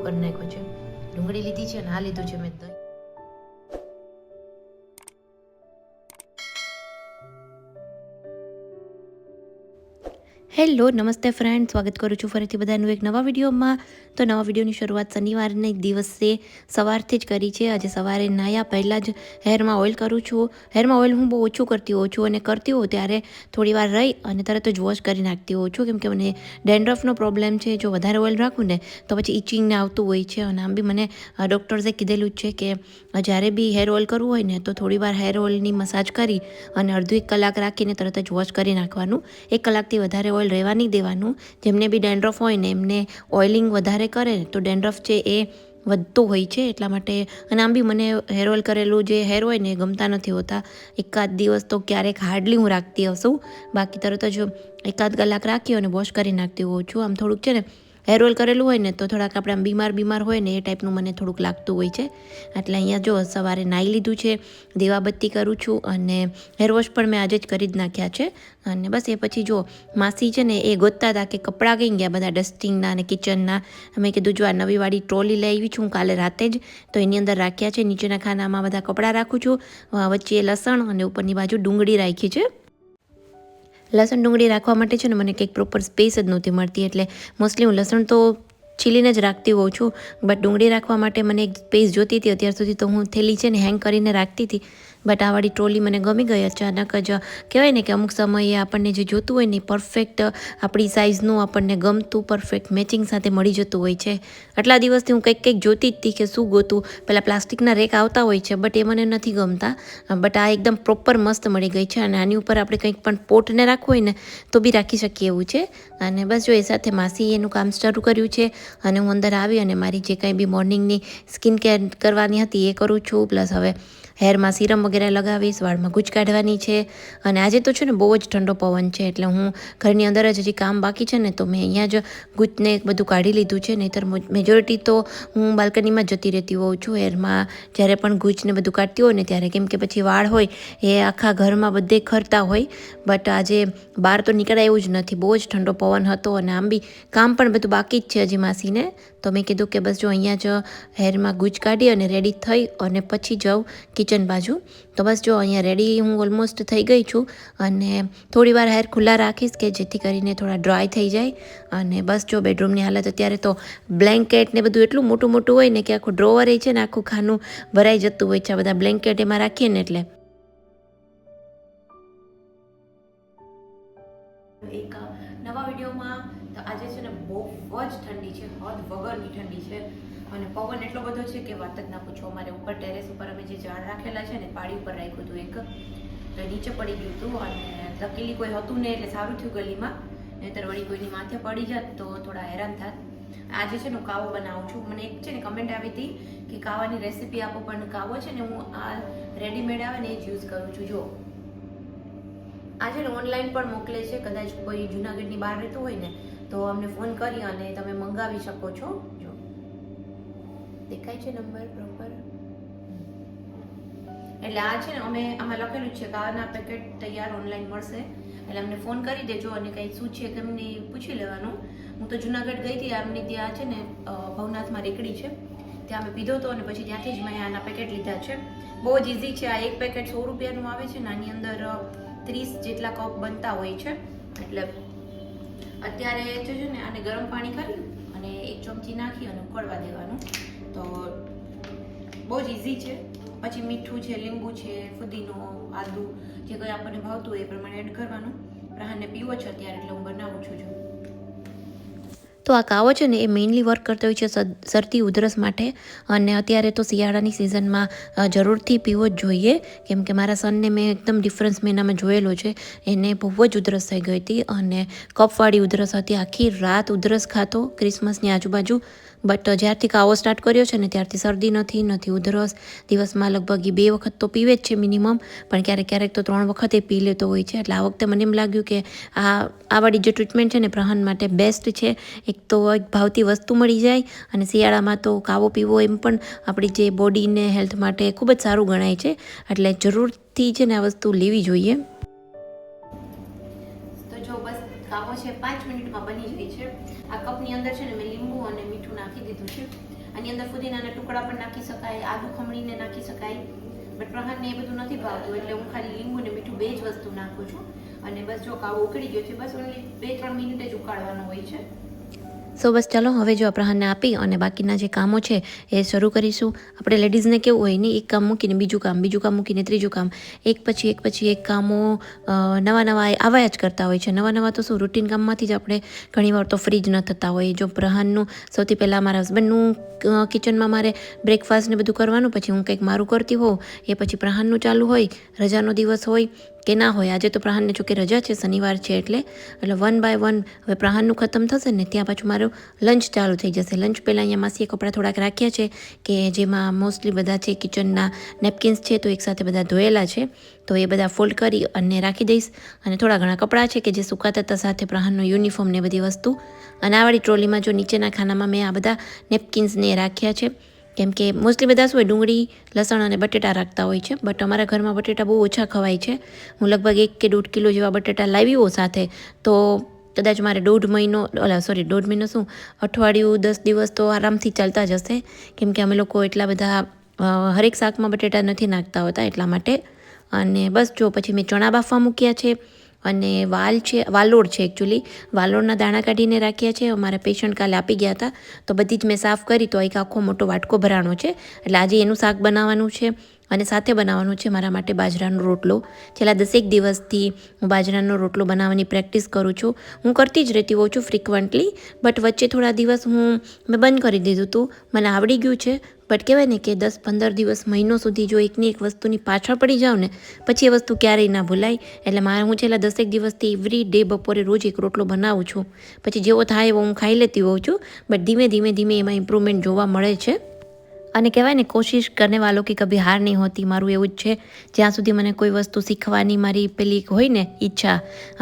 કરી નાખ્યો છે. ડુંગળી લીધી છે અને આ લીધું છે મેં દહીં. હેલો નમસ્તે ફ્રેન્ડ, સ્વાગત કરું છું ફરીથી બધાનું એક નવા વિડીયોમાં. તો નવા વિડીયોની શરૂઆત શનિવારના દિવસે સવારથી જ કરી છે. આજે સવારે નાહ્યા પહેલાં જ હેરમાં ઓઇલ કરું છું. હેરમાં ઓઇલ હું બહુ ઓછું કરતી હોઉં છું અને કરતી હોઉં ત્યારે થોડી વાર રહી અને તરત જ વોશ કરી નાખતી હોઉં છું, કેમ કે મને ડેન્ડ્રફનો પ્રોબ્લેમ છે. જો વધારે ઓઇલ રાખું ને તો પછી ઇચિંગને આવતું હોય છે. અને આમ બી મને ડૉક્ટર્સે કીધેલું જ છે કે જ્યારે બી હેર ઓઇલ કરવું હોય ને તો થોડી વાર હેર ઓઇલની મસાજ કરી અને અડધો 1 કલાક રાખીને તરત જ વોશ કરી નાખવાનું. 1 કલાકથી વધારે ઓઇલ રહેવા નહીં દેવાનું. જેમને બી ડેન્ડ્રફ હોય ને એમને ઓઇલિંગ વધારે કરે તો ડેન્ડ્રફ છે એ વધતો હોય છે. એટલા માટે અને આમ બી મને હેર ઓઇલ કરેલું જે હેર હોય ને એ ગમતા નથી હોતા. એકાદ દિવસ તો ક્યારેક હાર્ડલી હું રાખતી હશું, બાકી તરત જ 1 કલાક રાખી અને વોશ કરી નાખતી હોઉં છું. આમ થોડુંક છે ને હેર ઓઇલ કરેલું હોય ને તો થોડાક આપણે આમ બીમાર હોય ને એ ટાઈપનું મને થોડુંક લાગતું હોય છે. એટલે અહીંયા જો સવારે નાહી લીધું છે, દીવાબત્તી કરું છું અને હેર વોશ પણ મેં આજે જ કરી જ નાખ્યા છે. અને બસ એ પછી જો માસી છે ને એ ગોતતા હતા કે કપડાં કઈ ગયા બધા ડસ્ટિંગના અને કિચનના. મેં કીધું જો આ નવીવાળી ટ્રોલી લઈ આવી છું કાલે રાતે જ, તો એની અંદર રાખ્યા છે. નીચેના ખાનામાં બધા કપડાં રાખું છું, વચ્ચે લસણ અને ઉપરની બાજુ ડુંગળી રાખી છે. લસણ ડુંગળી રાખવા માટે છે ને મને કંઈક પ્રોપર સ્પેસ જ નહોતી મળતી, એટલે મોસ્ટલી હું લસણ તો છીલીને જ રાખતી હોઉં છું, બટ ડુંગળી રાખવા માટે મને એક સ્પેસ જોતી હતી. અત્યાર સુધી તો હું થેલી છે ને હેંગ કરીને રાખતી હતી, બટ આવાળી ટ્રોલી મને ગમી ગઈ. અચાનક જ કહેવાય ને કે અમુક સમયે આપણને જે જોતું હોય ને પરફેક્ટ આપણી સાઇઝનું આપણને ગમતું પરફેક્ટ મેચિંગ સાથે મળી જતું હોય છે. આટલા દિવસથી હું કંઈક જોતી જ હતી કે શું ગોતું. પેલા પ્લાસ્ટિકના રેક આવતા હોય છે બટ એ મને નથી ગમતા, બટ આ એકદમ પ્રોપર મસ્ત મળી ગઈ છે. અને આની ઉપર આપણે કંઈક પણ પોટને રાખવું હોય ને તો બી રાખી શકીએ એવું છે. અને બસ જો એ સાથે માસી એનું કામ શરૂ કર્યું છે અને હું અંદર આવી અને મારી જે કંઈ બી મોર્નિંગની સ્કિન કેર કરવાની હતી એ કરું છું. પ્લસ હવે હેરમાં સિરમ વગેરે લગાવીશ, વાળમાં ગૂંચ કાઢવાની છે. અને આજે તો છે ને બહુ જ ઠંડો પવન છે, એટલે હું ઘરની અંદર જ હજી કામ બાકી છે ને તો મેં અહીંયા જ ગૂંચને બધું કાઢી લીધું છે. નહીંતર મેજોરિટી તો હું બાલ્કનીમાં જ જતી રહેતી હોઉં છું હેરમાં જ્યારે પણ ગૂંચને બધું કાઢતી હોય ને ત્યારે, કેમ કે પછી વાળ હોય એ આખા ઘરમાં બધે ખરતા હોય. બટ આજે બહાર તો નીકળાય એવું જ નથી, બહુ જ ઠંડો પવન હતો અને આમ બી કામ પણ બધું બાકી જ છે હજી માસીને. તો મેં કીધું કે બસ જો અહીંયા જ હેરમાં ગૂંચ કાઢી અને રેડી થઈ અને પછી જાઉં કિચન બાજુ. તો બસ જો અહીંયા રેડી હું ઓલમોસ્ટ થઈ ગઈ છું અને થોડી વાર હેર ખુલ્લા રાખીશ કે જેથી કરીને થોડા ડ્રાય થઈ જાય. અને બસ જો બેડરૂમની હાલત અત્યારે તો બ્લેન્કેટ ને બધું એટલું મોટું મોટું હોય ને કે આખું ડ્રોવર એ છે ને આખું ખાનું ભરાઈ જતું હોય છે આ બધા બ્લેન્કેટ એમાં રાખીએ ને એટલે. એક નવા વિડીયોમાં તો આજે છે ને બહુ જ ઠંડી છે, હદ વગરની ઠંડી છે અને પવન એટલો બધો છે કે વાત જ ના પૂછો. અમારે ઉપર ટેરેસ ઉપર અમે જે ઝાડ રાખેલા છે ને પાડી ઉપર રાખ્યું હતું એક, તો નીચે પડી ગયું હતું અને લકીલી કોઈ હતું ને એટલે સારું થયું ગલીમાં, નહીંતર વળી કોઈની માથે પડી જાત તો થોડા હેરાન થાત. આજે છે ને હું કાવો બનાવું છું. મને એક છે ને કમેન્ટ આવી હતી કે કાવાની રેસીપી આપો, પણ કાવો છે ને હું આ રેડીમેડ આવે ને એ જ યુઝ કરું છું. જો આ છે ને ઓનલાઈન પણ મોકલે છે, કદાચ કોઈ જુનાગઢની બહાર રહેતું હોય ને તો અમને ફોન કરી અને તમે મંગાવી શકો છો. જો દેખાય છે નંબર પ્રોપર, એટલે આ છે ને અમે આમાં લખેલું છે કે આના પેકેટ તૈયાર ઓનલાઈન મળશે, એટલે અમને ફોન કરી દેજો અને કંઈ શું છે કેમની પૂછી લેવાનું. હું તો જુનાગઢ ગઈ હતી, આમની ત્યાં છે ને ભવનાથમાં રેકડી છે, ત્યાં અમે પીધો હતો અને પછી ત્યાંથી જ મેં આના પેકેટ લીધા છે. બહુ જ ઇઝી છે. આ એક પેકેટ 100 રૂપિયાનું આવે છે ને આની અંદર 30 જેટલા કપ બનતા હોય છે. એટલે અત્યારે જે છે ને આને ગરમ પાણી કરી અને 1 ચમચી નાખી અને ઉકળવા દેવાનું, તો બહુ જ ઇઝી છે. પછી મીઠું છે, લીંબુ છે, ફુદીનો, આદુ, જે કંઈ આપણને ભાવતું હોય એ પ્રમાણે એડ કરવાનું. રાહને પીવો છે અત્યારે એટલે હું બનાવું છું. જો તો આ કાવો છે ને એ મેઇનલી વર્ક કરતો હોય છે શરદી ઉધરસ માટે, અને અત્યારે તો શિયાળાની સિઝનમાં જરૂરથી પીવો જ જોઈએ, કેમ કે મારા સનને મેં એકદમ ડિફરન્સ મેં એનામાં જોયેલો છે. એને બહુ જ ઉધરસ થઈ ગઈ હતી અને કફવાળી ઉધરસ હતી, આખી રાત ઉધરસ ખાતો ક્રિસમસની આજુબાજુ. બટ જ્યારથી કાવો સ્ટાર્ટ કર્યો છે ને ત્યારથી શરદી નથી ઉધરસ. દિવસમાં લગભગ 2 વખત તો પીવે જ છે મિનિમમ, પણ ક્યારેક તો 3 વખત એ પી લેતો હોય છે. એટલે આ વખતે મને એમ લાગ્યું કે આવાળી જે ટ્રીટમેન્ટ છે ને પ્રહન માટે બેસ્ટ છે. એક તો એક ભાવતી વસ્તુ મળી જાય અને શિયાળામાં તો કાવો પીવો એમ પણ આપણી જે બોડીને હેલ્થ માટે ખૂબ જ સારું ગણાય છે. એટલે જરૂરથી છે ને આ વસ્તુ લેવી જોઈએ. તો જો બસ કાવો છે 5 મિનિટમાં બની જાય છે. આ કપની અંદર છે ને મેં લીંબુ અને મીઠું નાખ્યું નાખી દીધું છે. આની અંદર ફુદીનાના ટુકડા પણ નાખી શકાય, આદુ ખમણીને નાખી શકાય, બટ પ્રહારને એ બધું નથી ભાવતું એટલે હું ખાલી લીંબુ ને મીઠું 2 જ વસ્તુ નાખું છું. અને બસ જો કાવો ઉકળી ગયો છે, બસ ઓનલી 2-3 મિનિટ જ ઉકાળવાનો હોય છે. સો બસ ચાલો હવે જો પ્રહારને આપી અને બાકીના જે કામો છે એ શરૂ કરીશું. આપણે લેડીઝને કેવું હોય ને, એક કામ મૂકીને બીજું કામ મૂકીને ત્રીજું કામ, એક પછી એક કામો નવા આવ્યા જ કરતા હોય છે. નવા તો શું, રૂટીન કામમાંથી જ આપણે ઘણીવાર તો ફ્રી જ ન થતા હોય. જો પ્રહારનું સૌથી પહેલાં મારા હસબન્ડનું કિચનમાં મારે બ્રેકફાસ્ટ ને બધું કરવાનું, પછી હું કંઈક મારું કરતી હોઉં, એ પછી પ્રહારનું ચાલુ હોય, રજાનો દિવસ હોય કે ના હોય. આજે તો પ્રહારને જો કે રજા છે, શનિવાર છે એટલે 1 by 1 હવે પ્રહારનું ખતમ થશે ને ત્યાં પાછું મારું લંચ ચાલુ થઈ જશે. લંચ પહેલાં અહીંયા માસીએ કપડાં થોડાક રાખ્યા છે કે જેમાં મોસ્ટલી બધા છે કિચનના નેપકિન્સ છે તો એકસાથે બધા ધોયેલા છે, તો એ બધા ફોલ્ડ કરી અને રાખી દઈશ. અને થોડા ઘણા કપડાં છે કે જે સુકાતા હતા, સાથે પ્રહારનો યુનિફોર્મ ને બધી વસ્તુ. અને આવાળી ટ્રોલીમાં જો નીચેના ખાનામાં મેં આ બધા નેપકિન્સને રાખ્યા છે, કેમ કે મોસ્ટલી બધા શું હોય, ડુંગળી, લસણ અને બટેટા રાખતા હોય છે, બટ અમારા ઘરમાં બટેટા બહુ ઓછા ખવાય છે. હું લગભગ 1 કે 1.5 કિલો જેવા બટેટા લાવી હોઉં સાથે, તો કદાચ મારે 1.5 મહિનો શું, અઠવાડિયું 10 દિવસ તો આરામથી ચાલતા જ હશે, કેમ કે અમે લોકો એટલા બધા હરેક શાકમાં બટેટા નથી નાખતા હોતા એટલા માટે. અને બસ જો પછી મેં ચણા બાફવા મૂક્યા છે અને વાલોડ છે એકચ્યુઅલી, વાલોડના દાણા કાઢીને રાખ્યા છે. અમારા પેશન્ટ કાલે આપી ગયા હતા તો બધી જ મેં સાફ કરી, તો એક આખો મોટો વાટકો ભરાણો છે. એટલે આજે એનું શાક બનાવવાનું છે અને સાથે બનાવવાનું છે મારા માટે બાજરાનો રોટલો. છેલ્લા 10 દિવસથી હું બાજરાનો રોટલો બનાવવાની પ્રેક્ટિસ કરું છું. હું કરતી જ રહેતી હોઉં છું ફ્રિકવન્ટલી, બટ વચ્ચે થોડા દિવસ મેં બંધ કરી દીધું હતું. મને આવડી ગયું છે, બટ કહેવાય ને કે 10-15 દિવસ, મહિનો સુધી જો એકની એક વસ્તુની પાછળ પડી જાઉં ને, પછી એ વસ્તુ ક્યારેય ના ભૂલાય. એટલે હું છેલ્લા 10 દિવસથી એવરી ડે બપોરે રોજ એક રોટલો બનાવું છું. પછી જેવો થાય એવો હું ખાઈ લેતી હોઉં છું, બટ ધીમે એમાં ઇમ્પ્રુવમેન્ટ જોવા મળે છે. અને કહેવાય ને, કોશિશ કરને વાલો કે કભી હાર નહીં હોતી. મારું એવું જ છે, જ્યાં સુધી મને કોઈ વસ્તુ શીખવાની મારી પેલી હોય ને ઈચ્છા,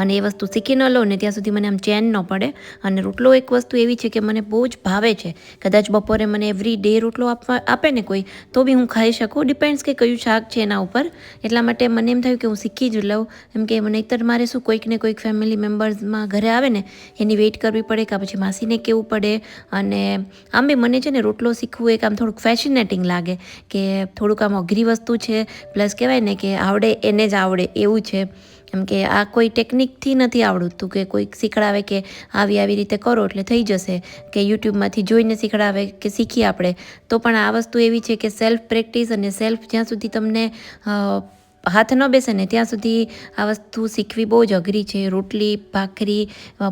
અને એ વસ્તુ શીખી ન લો ને ત્યાં સુધી મને આમ ચેન ન પડે. અને રોટલો એક વસ્તુ એવી છે કે મને બહુ જ ભાવે છે. કદાચ બપોરે મને એવરી ડે રોટલો આપે ને કોઈ, તો બી હું ખાઈ શકું, ડિપેન્ડ્સ કે કયું શાક છે એના ઉપર. એટલા માટે મને એમ થયું કે હું શીખી જ લઉં, એમ કે નહીંતર મારે શું, કોઈક ને કોઈક ફેમિલી મેમ્બર્સમાં ઘરે આવે ને એની વેઇટ કરવી પડે, કાં પછી માસીને કહેવું પડે. અને આમ બી મને છે ને રોટલો શીખવું એક આમ થોડુંક ફેસિનેટિંગ લાગે, કે થોડુંક આમ અઘરી વસ્તુ છે, પ્લસ કહેવાય ને કે આવડે એને જ આવડે એવું છે. એમ કે આ કોઈ ટેકનિકથી નથી આવડતું કે કોઈક શીખડાવે કે આવી રીતે કરો એટલે થઈ જશે, કે યુટ્યુબમાંથી જોઈને શીખડાવે કે શીખીએ આપણે. તો પણ આ વસ્તુ એવી છે કે સેલ્ફ પ્રેક્ટિસ અને જ્યાં સુધી તમને હાથ ન બેસે ને ત્યાં સુધી આ વસ્તુ શીખવી બહુ જ અઘરી છે. રોટલી, ભાખરી,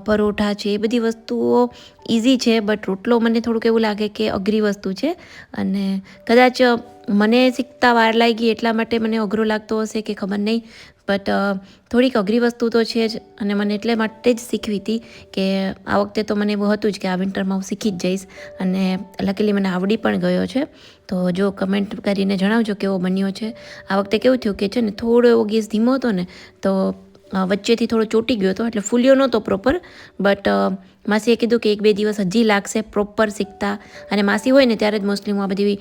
પરોઠા છે, એ બધી વસ્તુઓ ઇઝી છે, બટ રોટલો મને થોડુંક એવું લાગે કે અઘરી વસ્તુ છે. અને કદાચ મને શીખતા વાર લાગી એટલા માટે મને અઘરો લાગતો હશે કે ખબર નહીં, બટ થોડીક અઘરી વસ્તુ તો છે જ. અને મને એટલે માટે જ શીખવી હતી કે આ વખતે તો મને એવું હતું જ કે આ વિન્ટરમાં હું શીખી જ જઈશ, અને લકીલી મને આવડી પણ ગયો છે. તો જો કમેન્ટ કરીને જણાવજો કેવો બન્યો છે. આ વખતે કેવું થયું કે છે ને, થોડો એવો ગેસ ધીમો હતો ને તો વચ્ચેથી થોડો ચોંટી ગયો હતો, એટલે ફૂલ્યો નહોતો પ્રોપર. બટ માસીએ કીધું કે 1-2 દિવસ હજી લાગશે પ્રોપર શીખતા. અને માસી હોય ને ત્યારે જ મોસ્ટલી હું આ બધી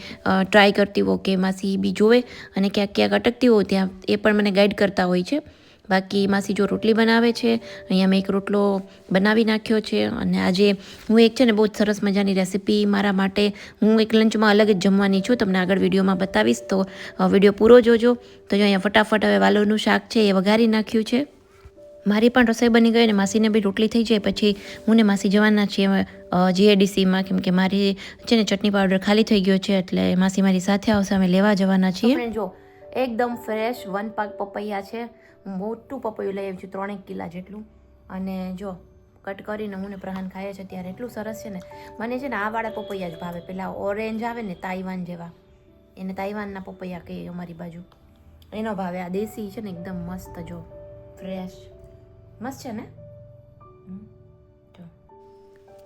ટ્રાય કરતી હોઉં, કે માસી બી જોવે અને ક્યાંક અટકતી હોઉં ત્યાં એ પણ મને ગાઈડ કરતા હોય છે. બાકી માસી જો રોટલી બનાવે છે, અહીંયા મેં એક રોટલો બનાવી નાખ્યો છે. અને આજે હું એક છે ને બહુ જ સરસ મજાની રેસીપી મારા માટે, હું એક લંચમાં અલગ જ જમવાની છું, તમને આગળ વિડીયોમાં બતાવીશ, તો વિડીયો પૂરો જોજો. તો જો અહીંયા ફટાફટ હવે વાલોરનું શાક છે એ વઘારી નાખ્યું છે. મારી પણ રસોઈ બની ગઈ અને માસીને બી રોટલી થઈ જાય પછી હું ને માસી જવાના છીએ GADCમાં, કેમ કે મારી છે ને ચટણી પાવડર ખાલી થઈ ગયો છે, એટલે માસી મારી સાથે આવશે, અમે લેવા જવાના છીએ. જો એકદમ ફ્રેશ 1 પાક પપૈયા છે, મોટું પપૈયું લઈ આવી છું 3 કિલા જેટલું. અને જો કટ કરીને હું ને પ્રહાન ખાઈએ છીએ ત્યારે એટલું સરસ છે ને. મને છે ને આ વાળા પપૈયા જ ભાવે, પેલા ઓરેન્જ આવે ને તાઇવાન જેવા, એને તાઇવાનના પપૈયા કહીએ અમારી બાજુ, એનો ભાવે. આ દેશી છે ને એકદમ મસ્ત, જો ફ્રેશ મસ્ત છે ને.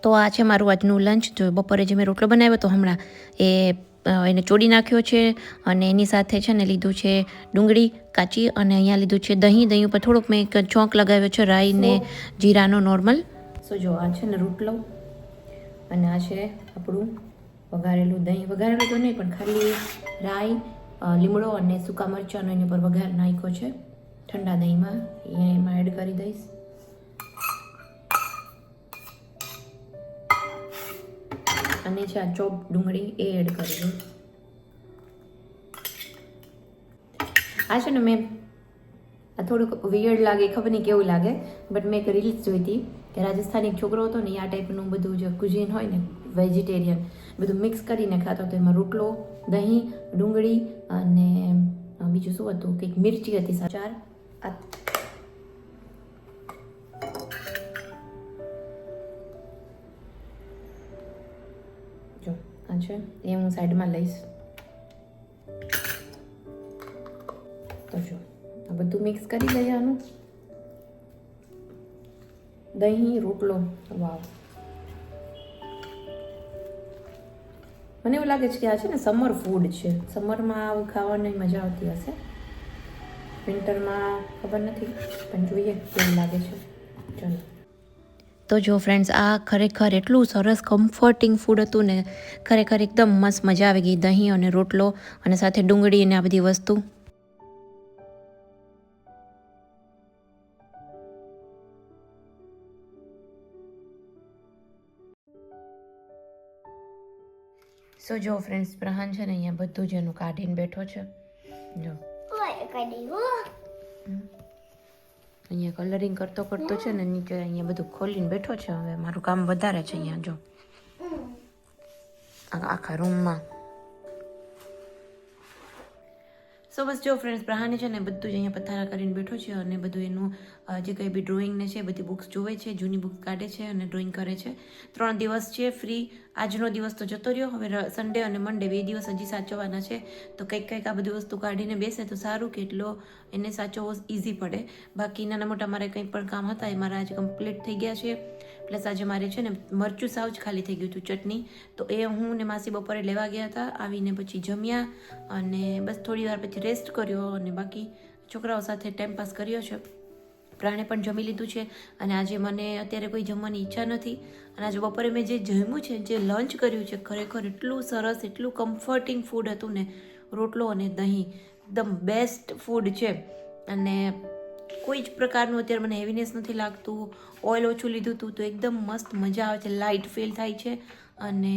તો આ છે મારું આજનું લંચ. જો બપોરે જે મેં રોટલો બનાવ્યો તો હમણાં એને ચોડી નાખ્યો છે, અને એની સાથે છે ને લીધું છે ડુંગળી કાચી, અને અહીંયા લીધું છે દહીં ઉપર થોડોક મેં એક ચોંક લગાવ્યો છે રાઈ ને જીરાનો નોર્મલ. સો જો આ છે ને રોટલો, અને આ છે આપણું વઘારેલું દહીં. વઘારેલું તો નહીં પણ ખાલી રાઈ, લીમડો અને સૂકા મરચાંનો એની ઉપર વઘાર નાખ્યો છે ઠંડા દહીંમાં, એમાં એડ કરી દઈશ. અને છે આ ચોપ ડુંગળી એ એડ કરી દઉં. આ છે ને મેં આ થોડુંક વિયર્ડ લાગે, ખબર નહીં કેવું લાગે, બટ મેં એક રીલ્સ જોઈ હતી કે રાજસ્થાની છોકરો હતો ને આ ટાઈપનું બધું જે કુઝીન હોય ને વેજીટેરિયન બધું મિક્સ કરીને ખાતો હતો. એમાં રોટલો, દહીં, ડુંગળી અને બીજું શું હતું, કંઈક મિરચી હતી, 4 જો આ છે એ હું સાઈડમાં લઈશ. તો જો આ બધું મિક્સ કરી લઈએ. આનું દહીં, રોટલો, વાવ. મને એવું લાગે છે કે આ છે ને સમર ફૂડ છે. સમરમાં આવું ખાવાની મજા આવતી હશે, વિન્ટરમાં ખબર નથી, પણ જોઈએ કેવું લાગે છે. ચાલો. તો જો ફ્રેન્ડ્સ, આ ખરેખર એટલું સરસ કમ્ફર્ટિંગ ફૂડ હતું ને, ખરેખર એકદમ મસ્ત મજા આવી ગઈ. દહીં અને રોટલો અને સાથે ડુંગળી અને આ બધી વસ્તુ. સો જો ફ્રેન્ડ્સ, પ્રહાન છે ને અહીંયા બધું જ એનું કાઢીને બેઠો છે. જો અહીંયા કલરિંગ કરતો છે ને, નીચે અહીંયા બધું ખોલીને બેઠો છે. હવે મારું કામ વધારે છે અહીંયા. જો આખા રૂમમાં. સો બસ જો ફ્રેન્ડ્સ, પ્રહાને છે ને બધું જ અહીંયા પથારા કરીને બેઠો છે અને બધું એનું જે કંઈ બી ડ્રોઈંગને છે બધી બુક્સ જોવે છે, જૂની બુક્સ કાઢે છે અને ડ્રોઈંગ કરે છે. 3 દિવસ છે ફ્રી. આજનો દિવસ તો જતો રહ્યો, હવે સન્ડે અને મંડે 2 દિવસ હજી સાચવવાના છે. તો કંઈક આ બધી વસ્તુ કાઢીને બેસે તો સારું, કે એટલો એને સાચવવો ઇઝી પડે. બાકી નાના મોટા મારે કંઈ પણ કામ હતા એ મારા આજે કમ્પ્લીટ થઈ ગયા છે. પ્લસ આજે મારે છે ને મરચું સાવ જ ખાલી થઈ ગયું હતું, ચટણી. તો એ હું ને માસી બપોરે લેવા ગયા હતા. આવીને પછી જમ્યા અને બસ થોડી વાર પછી રેસ્ટ કર્યો અને બાકી છોકરાઓ સાથે ટાઈમ પાસ કર્યો છે. પ્રાણે પણ જમી લીધું છે અને આજે મને અત્યારે કોઈ જમવાની ઈચ્છા નથી. અને આજે બપોરે મેં જે જમ્યું છે, જે લંચ કર્યું છે, ખરેખર એટલું સરસ, એટલું કમ્ફર્ટિંગ ફૂડ હતું ને. રોટલો અને દહીં એકદમ બેસ્ટ ફૂડ છે. અને કોઈ જ પ્રકારનું અત્યારે મને હેવીનેસ નથી લાગતું. ઓઇલ ઓછું લીધું હતું તો એકદમ મસ્ત મજા આવે છે, લાઇટ ફીલ થાય છે. અને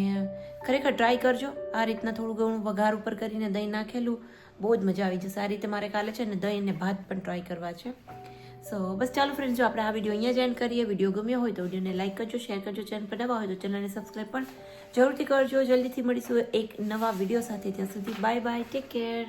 ખરેખર ટ્રાય કરજો આ રીતના થોડું ઘણું વઘાર ઉપર કરીને દહીં નાખેલું, બહુ જ મજા આવી જશે. આ રીતે મારે કાલે છે ને દહીં અને ભાત પણ ટ્રાય કરવા છે. સો બસ ચાલો ફ્રેન્ડ્સ, જો આપણે આ વિડીયો અહીંયા જ એન્ડ કરીએ. વિડીયો ગમ્યો હોય તો વિડીયોને લાઇક કરજો, શેર કરજો, ચેનલ પર નવા હોય તો ચેનલને સબસ્ક્રાઈબ પણ જરૂરથી કરજો. જલ્દીથી મળીશું એક નવા વિડીયો સાથે. ત્યાં સુધી બાય બાય, ટેક કેર.